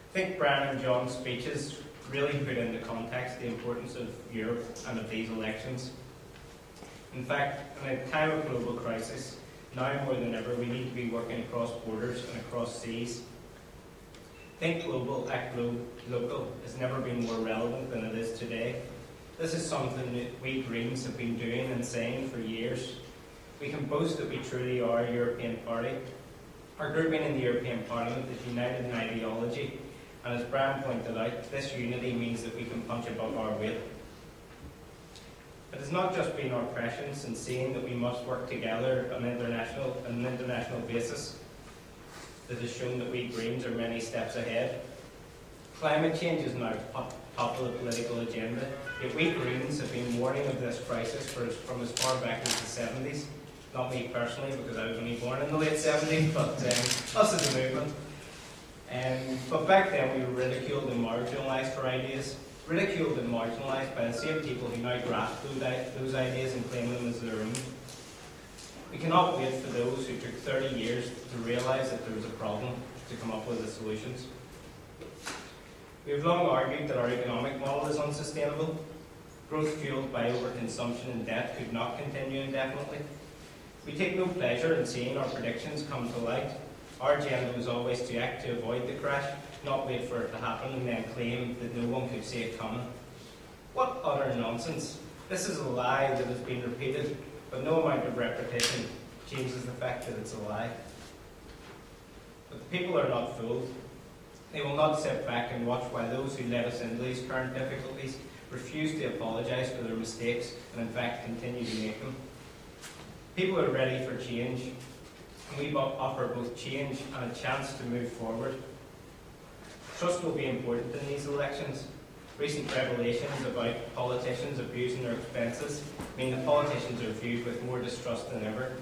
I think Brian and John's speeches really put into context the importance of Europe and of these elections. In fact, in a time of global crisis, now more than ever, we need to be working across borders and across seas. Think global, act local has never been more relevant than it is today. This is something that we Greens have been doing and saying for years. We can boast that we truly are a European party. Our grouping in the European Parliament is united in ideology, and as Brian pointed out, this unity means that we can punch above our weight. It has not just been our prescience in saying that we must work together on an international basis that has shown that we Greens are many steps ahead. Climate change is now top of the political agenda, yet we Greens have been warning of this crisis from as far back as the 70s. Not me personally, because I was only born in the late 70s, but us as a movement. But back then we were ridiculed and marginalised for ideas. Ridiculed and marginalised by the same people who now grasp those ideas and claim them as their own. We cannot wait for those who took 30 years to realise that there was a problem to come up with the solutions. We have long argued that our economic model is unsustainable. Growth fuelled by overconsumption and debt could not continue indefinitely. We take no pleasure in seeing our predictions come to light. Our agenda was always to act to avoid the crash, not wait for it to happen and then claim that no one could see it coming. What utter nonsense. This is a lie that has been repeated, but no amount of repetition changes the fact that it's a lie. But the people are not fooled. They will not sit back and watch while those who led us into these current difficulties refuse to apologise for their mistakes and in fact continue to make them. People are ready for change, and we offer both change and a chance to move forward. Trust will be important in these elections. Recent revelations about politicians abusing their expenses mean that politicians are viewed with more distrust than ever.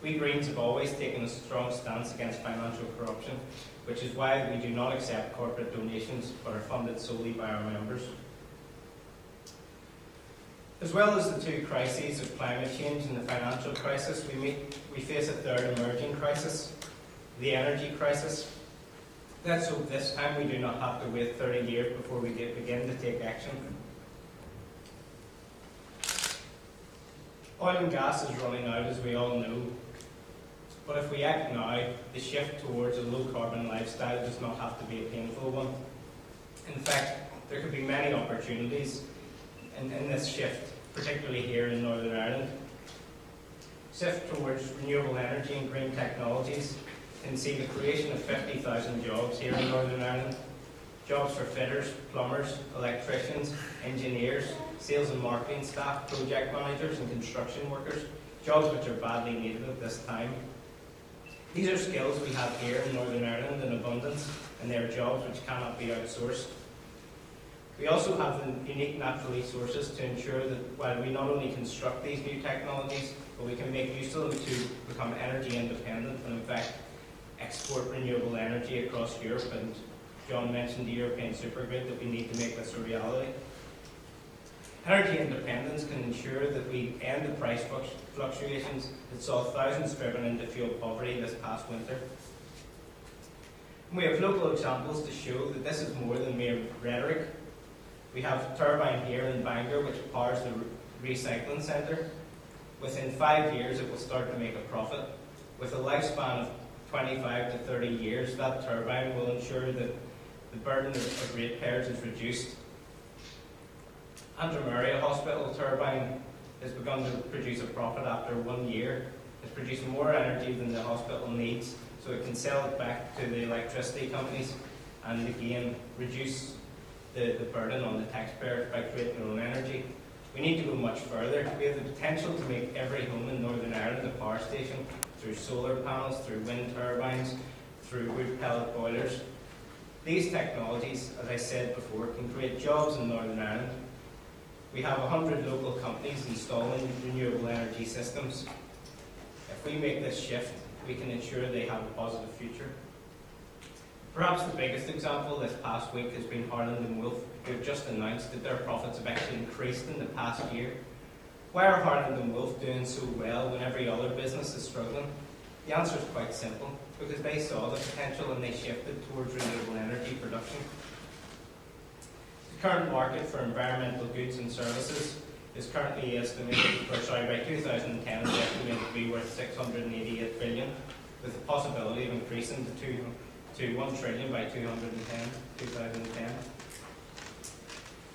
We Greens have always taken a strong stance against financial corruption, which is why we do not accept corporate donations but are funded solely by our members. As well as the two crises of climate change and the financial crisis, we face a third emerging crisis, the energy crisis. Let's hope this time we do not have to wait 30 years before we begin to take action. Oil and gas is running out, as we all know. But if we act now, the shift towards a low-carbon lifestyle does not have to be a painful one. In fact, there could be many opportunities in this shift, particularly here in Northern Ireland. Shift towards renewable energy and green technologies can see the creation of 50,000 jobs here in Northern Ireland. Jobs for fitters, plumbers, electricians, engineers, sales and marketing staff, project managers and construction workers, jobs which are badly needed at this time. These are skills we have here in Northern Ireland in abundance, and they are jobs which cannot be outsourced. We also have the unique natural resources to ensure that while we not only construct these new technologies, but we can make use of them to become energy independent and in fact export renewable energy across Europe. And John mentioned the European supergrid, that we need to make this a reality. Energy independence can ensure that we end the price fluctuations that saw thousands driven into fuel poverty this past winter. And we have local examples to show that this is more than mere rhetoric. We have a turbine here in Bangor which powers the recycling centre. Within 5 years it will start to make a profit. With a lifespan of 25 to 30 years, that turbine will ensure that the burden of ratepayers is reduced. Antrim Hospital turbine has begun to produce a profit after 1 year. It's producing more energy than the hospital needs, so it can sell it back to the electricity companies and again reduce the burden on the taxpayer by creating their own energy. We need to go much further. We have the potential to make every home in Northern Ireland a power station through solar panels, through wind turbines, through wood pellet boilers. These technologies, as I said before, can create jobs in Northern Ireland. We have 100 local companies installing renewable energy systems. If we make this shift, we can ensure they have a positive future. Perhaps the biggest example this past week has been Harland and Wolff, who have just announced that their profits have actually increased in the past year. Why are Harland and Wolff doing so well when every other business is struggling? The answer is quite simple, because they saw the potential and they shifted towards renewable energy production. The current market for environmental goods and services is currently estimated, by 2010 is estimated to be worth 688 billion, with the possibility of increasing to 1 trillion by 2010.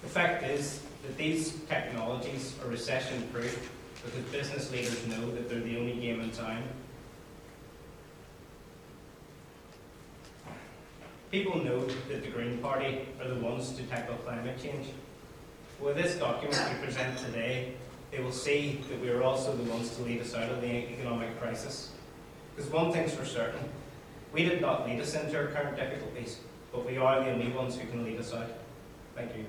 The fact is that these technologies are recession-proof because business leaders know that they're the only game in town. People know that the Green Party are the ones to tackle climate change. With this document we present today, they will see that we are also the ones to lead us out of the economic crisis. Because one thing's for certain, we did not lead us into our current difficulties, but we are the only ones who can lead us out. Thank you.